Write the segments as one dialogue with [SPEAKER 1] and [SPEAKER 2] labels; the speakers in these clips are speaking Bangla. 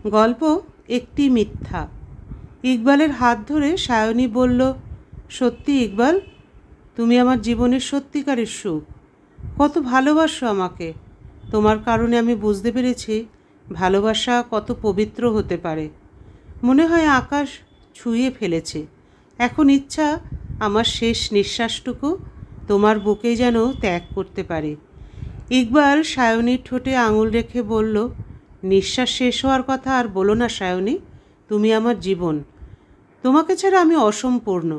[SPEAKER 1] গল্প একটি মিথ্যা। ইকবালের হাত ধরে সায়নী বলল, সত্যি ইকবাল, তুমি আমার জীবনের সত্যিকারের সুখ। কত ভালোবাসো আমাকে। তোমার কারণে আমি বুঝতে পেরেছি ভালোবাসা কত পবিত্র হতে পারে। মনে হয় আকাশ ছুঁয়ে ফেলেছে। এখন ইচ্ছা আমার শেষ নিঃশ্বাসটুকু তোমার বুকে যেন ত্যাগ করতে পারে। ইকবাল সায়নীর ঠোঁটে আঙুল রেখে বলল, নিঃশ্বাস শেষ হওয়ার কথা আর বলো না সায়নী, তুমি আমার জীবন। তোমাকে ছাড়া আমি অসম্পূর্ণ।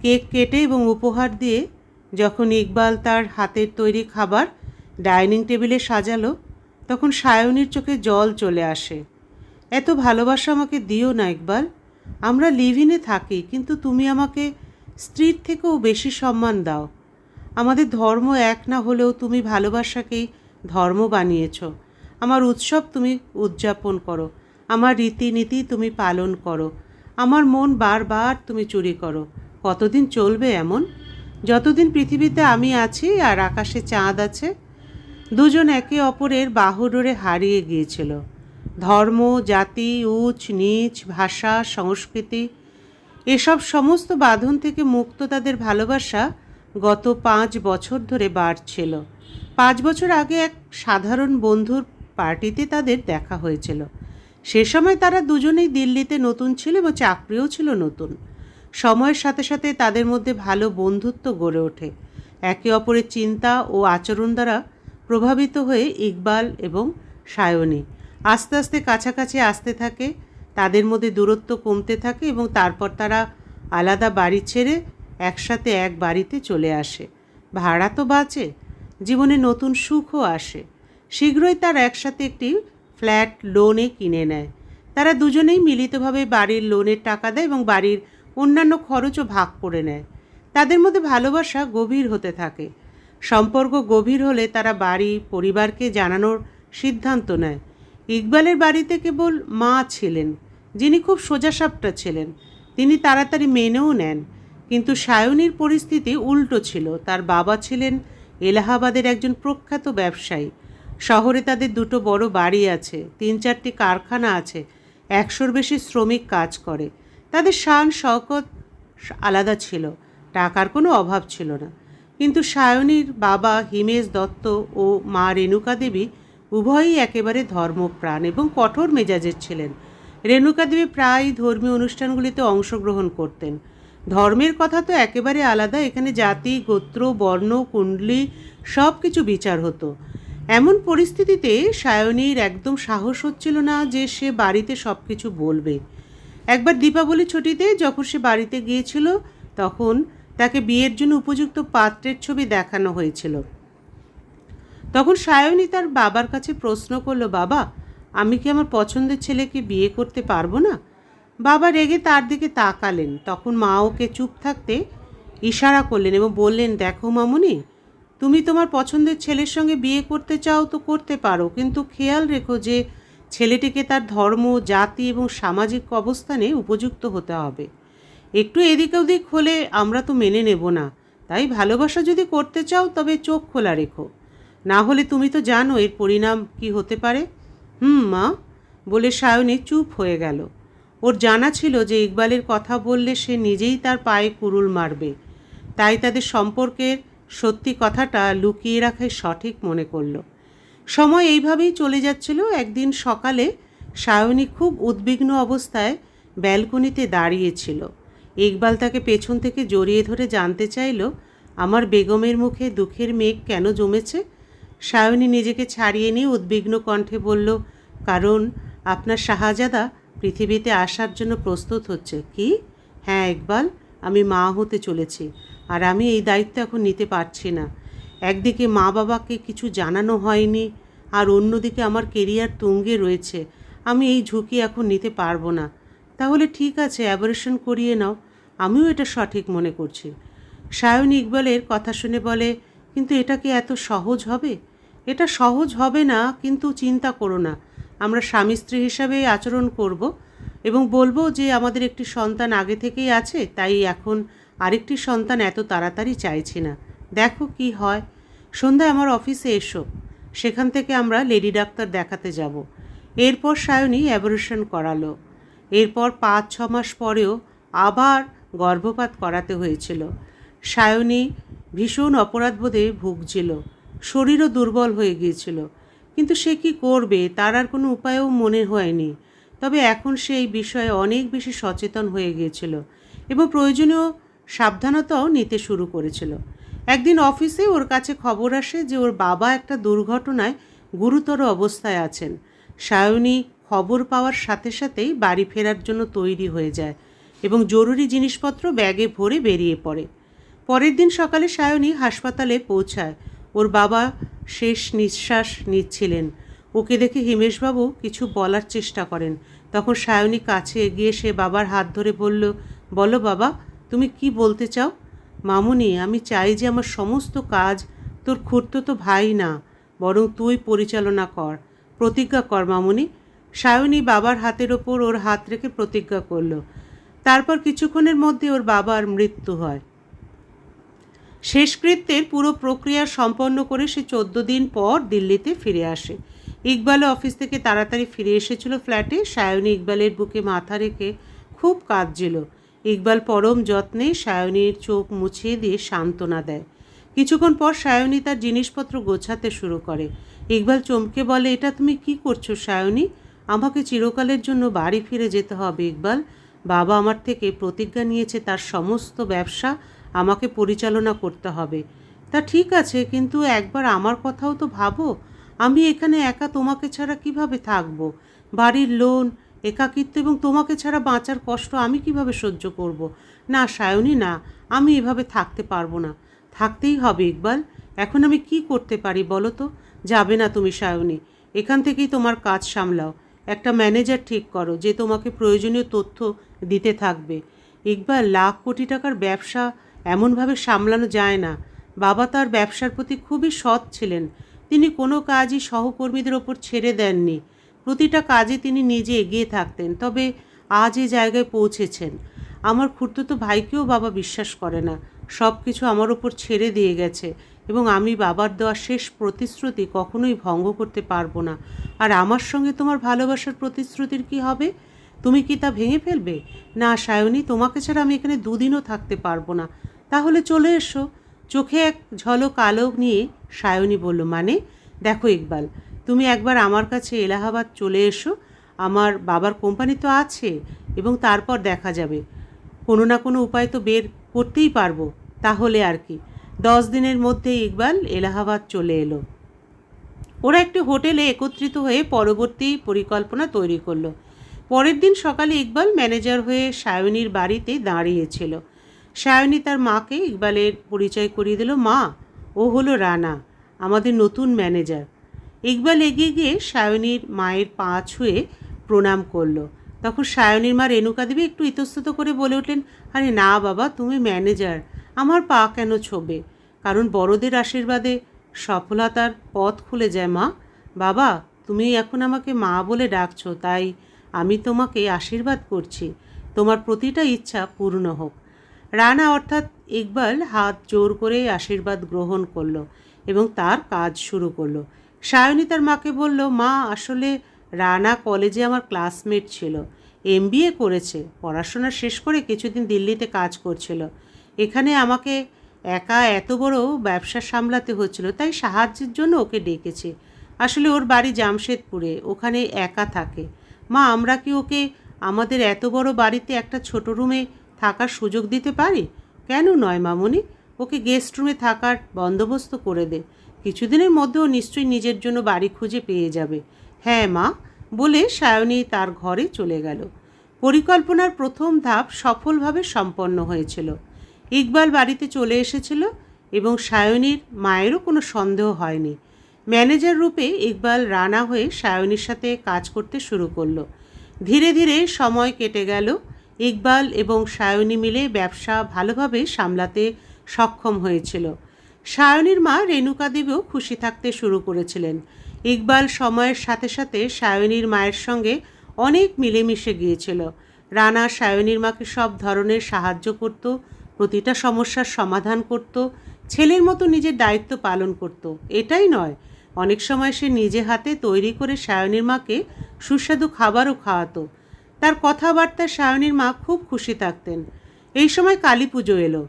[SPEAKER 1] কেক কেটে এবং উপহার দিয়ে যখন ইকবাল তার হাতের তৈরি খাবার ডাইনিং টেবিলে সাজালো, তখন সায়নীর চোখে জল চলে আসে। এত ভালোবাসা আমাকে দিও না ইকবাল। আমরা লিভ ইনে থাকি, কিন্তু তুমি আমাকে স্ত্রীর থেকেও বেশি সম্মান দাও। আমাদের ধর্ম এক না হলেও তুমি ভালোবাসাকেই ধর্ম বানিয়েছ। আমার উৎসব তুমি উদযাপন করো, আমার রীতিনীতি তুমি পালন করো, আমার মন বারবার তুমি চুরি করো। কতদিন চলবে এমন? যতদিন পৃথিবীতে আমি আছি আর আকাশে চাঁদ আছে। দুজন একে অপরের বাহুডোরে হারিয়ে গিয়েছিল। ধর্ম, জাতি, উঁচ নীচ, ভাষা, সংস্কৃতি, এসব সমস্ত বাঁধন থেকে মুক্ত তাদের ভালোবাসা গত 5 বছর ধরে বাড়ছিল। 5 বছর আগে এক সাধারণ বন্ধুর পার্টিতে তাদের দেখা হয়েছিল। সে সময় তারা দুজনেই দিল্লিতে নতুন ছিল এবং চাকরিও ছিল নতুন। সময়ের সাথে সাথে তাদের মধ্যে ভালো বন্ধুত্ব গড়ে ওঠে। একে অপরের চিন্তা ও আচরণ দ্বারা প্রভাবিত হয়ে ইকবাল এবং সায়নী আস্তে আস্তে কাছাকাছি আসতে থাকে। তাদের মধ্যে দূরত্ব কমতে থাকে এবং তারপর তারা আলাদা বাড়ি ছেড়ে একসাথে এক বাড়িতে চলে আসে। ভাড়া তো বাঁচে, জীবনে নতুন সুখও আসে। শীঘ্রই তারা একসাথে একটি ফ্ল্যাট লোনে কিনে নেয়। তারা দুজনেই মিলিতভাবে বাড়ির লোনের টাকা দেয় এবং বাড়ির অন্যান্য খরচও ভাগ করে নেয়। তাদের মধ্যে ভালোবাসা গভীর হতে থাকে। সম্পর্ক গভীর হলে তারা বাড়ি পরিবারকে জানানোর সিদ্ধান্ত নেয়। ইকবালের বাড়িতে কেবল মা ছিলেন, যিনি খুব সোজাসাপটা ছিলেন। তিনি তাড়াতাড়ি মেনেও নেন। কিন্তু সায়নীর পরিস্থিতি উল্টো ছিল। তার বাবা ছিলেন এলাহাবাদের একজন প্রখ্যাত ব্যবসায়ী। শহরে তাদের 2টো বড় বাড়ি আছে, 3-4টি কারখানা আছে, 100-র বেশি শ্রমিক কাজ করে। তাদের শান শওকত আলাদা ছিল, টাকার কোনো অভাব ছিল না। কিন্তু সায়নীর বাবা হিমেশ দত্ত ও মা রেণুকা দেবী উভয়ই একেবারে ধর্মপ্রাণ এবং কঠোর মেজাজের ছিলেন। রেণুকা দেবী প্রায় ধর্মীয় অনুষ্ঠানগুলিতে অংশগ্রহণ করতেন। ধর্মের কথা তো একেবারে আলাদা। এখানে জাতি, গোত্র, বর্ণ, কুণ্ডলী সব কিছু বিচার হতো। এমন পরিস্থিতিতে সায়নীর একদম সাহস হচ্ছিল না যে সে বাড়িতে সব কিছু বলবে। একবার দীপাবলি ছুটিতে যখন সে বাড়িতে গিয়েছিল, তখন তাকে বিয়ের জন্য উপযুক্ত পাত্রের ছবি দেখানো হয়েছিল। তখন সায়নী তার বাবার কাছে প্রশ্ন করল, বাবা, আমি কি আমার পছন্দের ছেলেকে বিয়ে করতে পারবো না? বাবা রেগে তার দিকে তাকালেন। তখন মা ওকে চুপ থাকতে ইশারা করলেন এবং বললেন, দেখো মামুনি, তুমি তোমার পছন্দের ছেলের সঙ্গে বিয়ে করতে চাও তো করতে পারো, কিন্তু খেয়াল রেখো যে ছেলেটিকে তার ধর্ম, জাতি এবং সামাজিক অবস্থানে উপযুক্ত হতে হবে। একটু এদিক ওদিক হলে আমরা তো মেনে নেব না। তাই ভালোবাসা যদি করতে চাও তবে চোখ খোলা রেখো, না হলে তুমি তো জানো এর পরিণাম কি হতে পারে। মা, বলে সায়নী চুপ হয়ে গেল। ওর জানা ছিল যে ইকবালের কথা বললে সে নিজেই তার পায়ে কুড়ুল মারবে। তাই তাদের সম্পর্কের সত্যি কথাটা লুকিয়ে রাখাই সঠিক মনে করল। সময় এইভাবেই চলে যাচ্ছিল। একদিন সকালে সায়নী খুব উদ্বিগ্ন অবস্থায় ব্যালকনিতে দাঁড়িয়েছিল। ইকবাল তাকে পেছন থেকে জড়িয়ে ধরে জানতে চাইল, আমার বেগমের মুখে দুঃখের মেঘ কেন জমেছে? সায়নী নিজেকে ছাড়িয়ে নিয়ে উদ্বিগ্ন কণ্ঠে বলল, কারণ আপনার শাহজাদা পৃথিবীতে আসার জন্য প্রস্তুত হচ্ছে। কি? হ্যাঁ ইকবাল, আমি মা হতে চলেছি, আর আমি এই দায়িত্ব এখন নিতে পারছি না। একদিকে মা বাবাকে কিছু জানানো হয়নি, আর অন্যদিকে আমার কেরিয়ার তুঙ্গে রয়েছে। আমি এই ঝুঁকি এখন নিতে পারবো না। তাহলে ঠিক আছে, অ্যাবরেশন করিয়ে নাও, আমিও এটা সঠিক মনে করছি। সায়নী ইকবালের কথা শুনে বলে, কিন্তু এটা কি এত সহজ হবে? এটা সহজ হবে না, কিন্তু চিন্তা করো না। আমরা স্বামী স্ত্রী হিসাবে আচরণ করব এবং বলবো যে আমাদের একটি সন্তান আগে থেকেই আছে, তাই এখন আরেকটি সন্তান এত তাড়াতাড়ি চাইছি না। দেখো কি হয়। সন্ধ্যায় আমার অফিসে এসো, সেখান থেকে আমরা লেডি ডাক্তার দেখাতে যাব। এরপর সায়নী অ্যাবরেশন করালো। এরপর 5-6 মাস পরেও আবার গর্ভপাত করাতে হয়েছিল। সায়নী ভীষণ অপরাধবোধে ভুগছিল, শরীরও দুর্বল হয়ে গিয়েছিল। কিন্তু সে কি করবে, তার আর কোনো উপায়ও মনে হয়নি। তবে এখন সে এই বিষয়ে অনেক বেশি সচেতন হয়ে গিয়েছিল এবং প্রয়োজনীয় সাবধানতাও নিতে শুরু করেছিল। একদিন অফিসে ওর কাছে খবর আসে যে ওর বাবা একটা দুর্ঘটনায় গুরুতর অবস্থায় আছেন। সায়নী খবর পাওয়ার সাথে সাথেই বাড়ি ফেরার জন্য তৈরি হয়ে যায় এবং জরুরি জিনিসপত্র ব্যাগে ভরে বেরিয়ে পড়ে। পরের দিন সকালে সায়নী হাসপাতালে পৌঁছায়। ওর বাবা শেষ নিঃশ্বাস নিচ্ছিলেন। ওকে দেখে হিমেশবাবু কিছু বলার চেষ্টা করেন। তখন সায়নী কাছে এগিয়ে সে বাবার হাত ধরে বলল, বলো বাবা, তুমি কি বলতে চাও? মামুনি, আমি চাই যে আমার সমস্ত কাজ তোর খুড়তুতো ভাই না, বরং তুই পরিচালনা কর। প্রতিজ্ঞা কর মামুনি। সায়নী বাবার হাতের ওপর ওর হাত রেখে প্রতিজ্ঞা করল। তারপর কিছুক্ষণের মধ্যে ওর বাবার মৃত্যু হয়। শেষকৃত্যের পুরো প্রক্রিয়া সম্পন্ন করে সে 14 দিন পর দিল্লিতে ফিরে আসে। ইকবালও অফিস থেকে তাড়াতাড়ি ফিরে এসেছিল ফ্ল্যাটে। সায়নী ইকবালের বুকে মাথা রেখে খুব কাঁদছিল। ইকবাল পরম যত্নে সায়নীর চোখ মুছিয়ে দিয়ে সান্ত্বনা দেয়। কিছুক্ষণ পর সায়নী তার জিনিসপত্র গোছাতে শুরু করে। ইকবাল চমকে বলে, এটা তুমি কি করছো সায়নী? আমাকে চিরকালের জন্য বাড়ি ফিরে যেতে হবে ইকবাল। বাবা আমার থেকে প্রতিজ্ঞা নিয়েছে তার সমস্ত ব্যবসা আমাকে পরিচালনা করতে হবে। তা ঠিক আছে, কিন্তু একবার আমার কথাও তো ভাবো। আমি এখানে একা তোমাকে ছাড়া কিভাবে থাকবো? বাড়ির লোন, একাকিত্ব এবং তোমাকে ছাড়া বাঁচার কষ্ট আমি কিভাবে সহ্য করব? না সায়নী, না, আমি এভাবে থাকতে পারবো না। থাকতেই হবে ইকবাল। এখন আমি কি করতে পারি বলো তো? যাবে না তুমি সায়নী, এখান থেকেই তোমার কাজ সামলাও। একটা ম্যানেজার ঠিক করো যে তোমাকে প্রয়োজনীয় তথ্য দিতে থাকবে। ইকবাল, লাখ কোটি টাকার ব্যবসা এমনভাবে সামলানো যায় না। বাবা তার ব্যবসার প্রতি খুবই সৎ ছিলেন। তিনি কোনো কাজই সহকর্মীদের ওপর ছেড়ে দেননি। প্রতিটা কাজে তিনি নিজে এগিয়ে থাকতেন। তবে আজ এই জায়গায় পৌঁছেছেন। আমার খুড়তুতো ভাইকেও বাবা বিশ্বাস করে না। সব কিছু আমার ওপর ছেড়ে দিয়ে গেছে এবং আমি বাবার দেওয়া শেষ প্রতিশ্রুতি কখনোই ভঙ্গ করতে পারবো না। আর আমার সঙ্গে তোমার ভালোবাসার প্রতিশ্রুতির কি হবে? তুমি কি তা ভেঙে ফেলবে? না সায়নী, তোমাকে ছাড়া আমি এখানে দুদিনও থাকতে পারবো না। তাহলে চলে এসো। চোখে এক ঝলক আলোক নিয়ে সায়নী বলল, মানে? দেখো ইকবাল, তুমি একবার আমার কাছে এলাহাবাদ চলে এসো। আমার বাবার কোম্পানি তো আছে এবং তারপর দেখা যাবে। কোনো না কোনো উপায় তো বের করতেই পারবো। তাহলে আর কি। 10 দিনের মধ্যে ইকবাল এলাহাবাদ চলে এলো। ওরা একটি হোটেলে একত্রিত হয়ে পরবর্তী পরিকল্পনা তৈরি করলো। পরের দিন সকালে ইকবাল ম্যানেজার হয়ে সায়নীর বাড়িতে দাঁড়িয়েছিল। সায়নী তার মাকে ইকবালের পরিচয় করিয়ে দিল। মা, ও হলো রানা, আমাদের নতুন ম্যানেজার। ইকবাল এগিয়ে গিয়ে সায়নীর মায়ের পা ছুঁয়ে প্রণাম করলো। তখন সায়নীর মা রেণুকা দেবী একটু ইতস্তত করে বলে উঠলেন, আরে না বাবা, তুমি ম্যানেজার, আমার পা কেন ছোবে? কারণ বড়দের আশীর্বাদে সফলতার পথ খুলে যায় মা। বাবা, তুমি এখন আমাকে মা বলে ডাকছো, তাই আমি তোমাকে আশীর্বাদ করছি। তোমার প্রতিটা ইচ্ছা পূর্ণ হোক। রানা অর্থাৎ ইকবাল হাত জোর করে আশীর্বাদ গ্রহণ করলো এবং তার কাজ শুরু করলো। সায়নী তার মাকে বলল, মা, আসলে রানা কলেজে আমার ক্লাসমেট ছিল। MBA করেছে। পড়াশোনা শেষ করে কিছুদিন দিল্লিতে কাজ করছিল। এখানে আমাকে একা এত বড় ব্যবসা সামলাতে হচ্ছিল, তাই সাহায্যের জন্য ওকে ডেকেছি। আসলে ওর বাড়ি জামশেদপুরে, ওখানে একা থাকে। মা, আমরা কি ওকে আমাদের এত বড় বাড়িতে একটা ছোট রুমে থাকার সুযোগ দিতে পারি? কেন নয় মামুনি, ওকে গেস্ট রুমে থাকার বন্দোবস্ত করে দে। কিছুদিনের মধ্যে ও নিশ্চয়ই নিজের জন্য বাড়ি খুঁজে পেয়ে যাবে। হ্যাঁ মা, বলে সায়নী তার ঘরে চলে গেল। পরিকল্পনার প্রথম ধাপ সফলভাবে সম্পন্ন হয়েছিল। ইকবাল বাড়িতে চলে এসেছিল এবং সায়নীর মায়েরও কোনো সন্দেহ হয়নি। ম্যানেজার রূপে ইকবাল রানা হয়ে সায়নীর সাথে কাজ করতে শুরু করলো। ধীরে ধীরে সময় কেটে গেল। ইকবাল এবং সায়নী মিলে ব্যবসা ভালোভাবে সামলাতে সক্ষম হয়েছিল। সায়নীর মা রেণুকা দেবীও খুশি থাকতে শুরু করেছিলেন। ইকবাল সময়ের সাথে সাথে সায়নীর মায়ের সঙ্গে অনেক মিলেমিশে গিয়েছিল। রানা সায়নীর মাকে সব ধরনের সাহায্য করত, প্রতিটা সমস্যার সমাধান করত, ছেলের মতো নিজের দায়িত্ব পালন করত। এটাই নয়, অনেক সময় সে নিজে হাতে তৈরি করে সায়নীর মাকে সুস্বাদু খাবারও খাওয়াতো। তার কথাবার্তায় সায়নীর মা খুব খুশি থাকতেন। এই সময় কালী পুজো এলো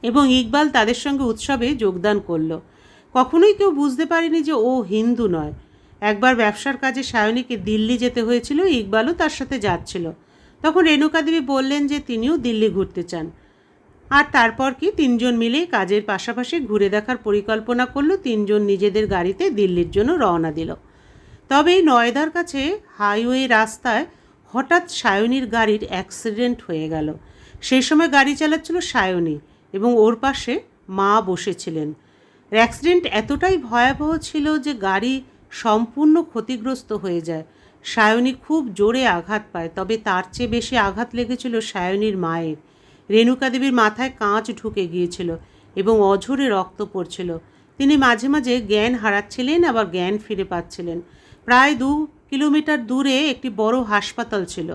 [SPEAKER 1] এবং ইকবাল তাদের সঙ্গে উৎসবে যোগদান করলো। কখনোই কেউ বুঝতে পারেনি যে ও হিন্দু নয়। একবার ব্যবসার কাজে সায়নীকে দিল্লি যেতে হয়েছিল, ইকবালও তার সাথে যাচ্ছিল। তখন রেণুকা দেবী বললেন যে তিনিও দিল্লি ঘুরতে চান। আর তারপর কি তিনজন মিলে কাজের পাশাপাশি ঘুরে দেখার পরিকল্পনা করলো। তিনজন নিজেদের গাড়িতে দিল্লির জন্য রওনা দিল। তবে নয়দার কাছে হাইওয়ে রাস্তায় হঠাৎ সায়নীর গাড়ির অ্যাক্সিডেন্ট হয়ে গেল। সেই সময় গাড়ি চালাচ্ছিল সায়নী এবং ওর পাশে মা বসেছিলেন। অ্যাক্সিডেন্ট এতটাই ভয়াবহ ছিল যে গাড়ি সম্পূর্ণ ক্ষতিগ্রস্ত হয়ে যায়। সায়নী খুব জোরে আঘাত পায়, তবে তার চেয়ে বেশি আঘাত লেগেছিল সায়নীর মায়ের। রেণুকা দেবীর মাথায় কাঁচ ঢুকে গিয়েছিল এবং অঝরে রক্ত পড়ছিল। তিনি মাঝে মাঝে জ্ঞান হারাচ্ছিলেন, আবার জ্ঞান ফিরে পাচ্ছিলেন। প্রায় 2 কিলোমিটার দূরে একটি বড় হাসপাতাল ছিল।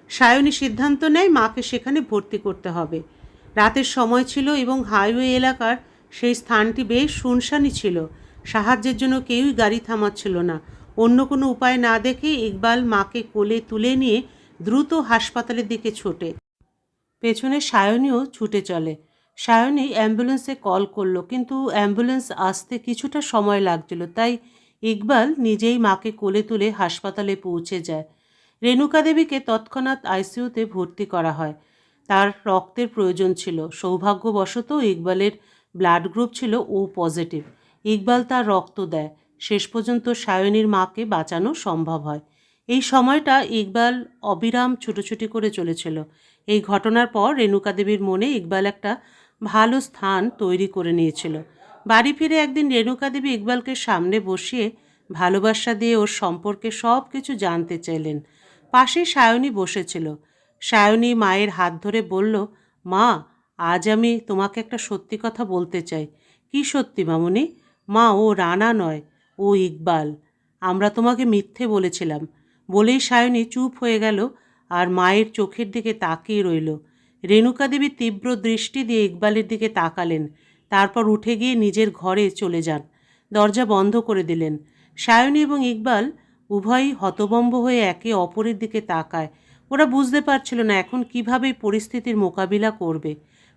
[SPEAKER 1] সায়নী সিদ্ধান্ত নেয় মাকে সেখানে ভর্তি করতে হবে। রাতের সময় ছিল এবং হাইওয়ে এলাকার সেই স্থানটি বেশ শুনশানি ছিল। সাহায্যের জন্য কেউই গাড়ি থামাচ্ছিল না। অন্য কোনো উপায় না দেখে ইকবাল মাকে কোলে তুলে নিয়ে দ্রুত হাসপাতালের দিকে ছোটে। পেছনে সায়নীও ছুটে চলে। সায়নী অ্যাম্বুলেন্সে কল করলো, কিন্তু অ্যাম্বুলেন্স আসতে কিছুটা সময় লাগছিল। তাই ইকবাল নিজেই মাকে কোলে তুলে হাসপাতালে পৌঁছে যায়। রেণুকা দেবীকে তৎক্ষণাৎ আইসিইউতে ভর্তি করা হয়। তার রক্তের প্রয়োজন ছিল। সৌভাগ্যবশত ইকবালের ব্লাড গ্রুপ ছিল ও পজিটিভ। ইকবাল তার রক্ত দেয়। শেষ পর্যন্ত সায়নীর মাকে বাঁচানো সম্ভব হয়। এই সময়টা ইকবাল অবিরাম ছুটোছুটি করে চলেছিল। এই ঘটনার পর রেণুকা দেবীর মনে ইকবাল একটা ভালো স্থান তৈরি করে নিয়েছিল। বাড়ি ফিরে একদিন রেণুকা দেবী ইকবালকে সামনে বসিয়ে ভালোবাসা দিয়ে ওর সম্পর্কে সব কিছু জানতে চাইলেন। পাশে সায়নী বসেছিল। সায়নী মায়ের হাত ধরে বলল, মা, আজ আমি তোমাকে একটা সত্যি কথা বলতে চাই। কি সত্যি মামুনি? মা, ও রানা নয়, ও ইকবাল। আমরা তোমাকে মিথ্যে বলেছিলাম। বলেই সায়নী চুপ হয়ে গেল আর মায়ের চোখের দিকে তাকিয়ে রইল। রেণুকা দেবী তীব্র দৃষ্টি দিয়ে ইকবালের দিকে তাকালেন। তারপর উঠে গিয়ে নিজের ঘরে চলে যান। দরজা বন্ধ করে দিলেন। সায়নী এবং ইকবাল উভয়ই হতভম্ব হয়ে একে অপরের দিকে তাকায়। ওরা বুঝতে পারছিল না এখন কিভাবে পরিস্থিতির মোকাবিলা করবে।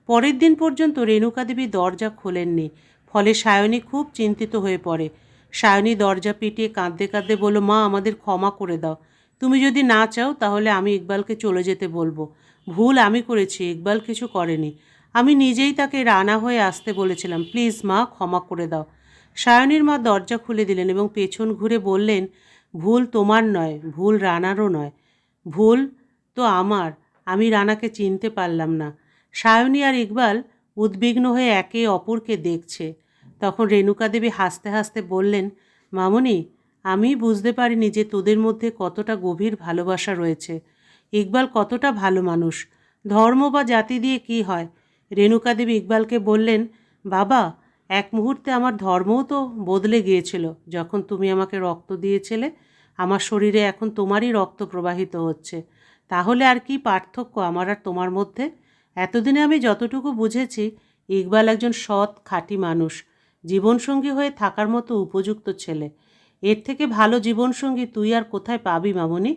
[SPEAKER 1] পরের দিন পর্যন্ত রেণুকা দেবী দরজা খোলেননি। ফলে সায়নী খুব চিন্তিত হয়ে পড়ে। সায়নী দরজা পিটিয়ে কাঁদতে কাঁদতে বলল, মা, আমাদের ক্ষমা করে দাও। তুমি যদি না চাও তাহলে আমি ইকবালকে চলে যেতে বলবো। ভুল আমি করেছি, ইকবাল কিছু করেনি। আমি নিজেই তাকে রানা হয়ে আসতে বলেছিলাম। প্লিজ মা, ক্ষমা করে দাও। সায়নীর মা দরজা খুলে দিলেন এবং পেছন ঘুরে বললেন, ভুল তোমার নয়, ভুল রানারও নয়, ভুল তো আমার। আমি রানাকে চিনতে পারলাম না। সায়নী আর ইকবাল উদ্বিগ্ন হয়ে একে অপরকে দেখছে। তখন রেণুকা দেবী হাসতে হাসতে বললেন, মামুনি, আমি বুঝতে পারিনি যে তোদের মধ্যে কতটা গভীর ভালোবাসা রয়েছে। ইকবাল কতটা ভালো মানুষ। ধর্ম বা জাতি দিয়ে কি হয়? রেণুকা দেবী ইকবালকে বললেন, বাবা, এক মুহূর্তে আমার ধর্মও তো বদলে গিয়েছিল যখন তুমি আমাকে রক্ত দিয়েছিলে। আমার শরীরে এখন তোমারই রক্ত প্রবাহিত হচ্ছে। তাহলে আর কি পার্থক্য আমার আর তোমার মধ্যে? এতদিনে আমি যতটুকু বুঝেছি, ইকবাল একজন সৎ, খাঁটি মানুষ, জীবনসঙ্গী হয়ে থাকার মতো উপযুক্ত ছেলে। এর থেকে ভালো জীবনসঙ্গী তুই আর কোথায় পাবি মামনি?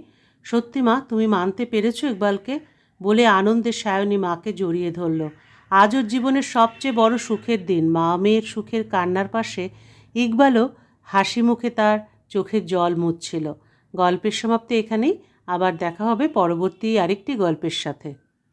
[SPEAKER 1] সত্যি মা, তুমি মানতে পেরেছো ইকবালকে? বলে আনন্দে সায়নী মাকে জড়িয়ে ধরল। আজ ওর জীবনের সবচেয়ে বড় সুখের দিন। মা মেয়ের সুখের কান্নার পাশে ইকবালও হাসি মুখে তার চোখের জল মুছছিল। গল্পের সমাপ্তি এখানেই। আবার দেখা হবে পরবর্তী আরেকটি গল্পের সাথে।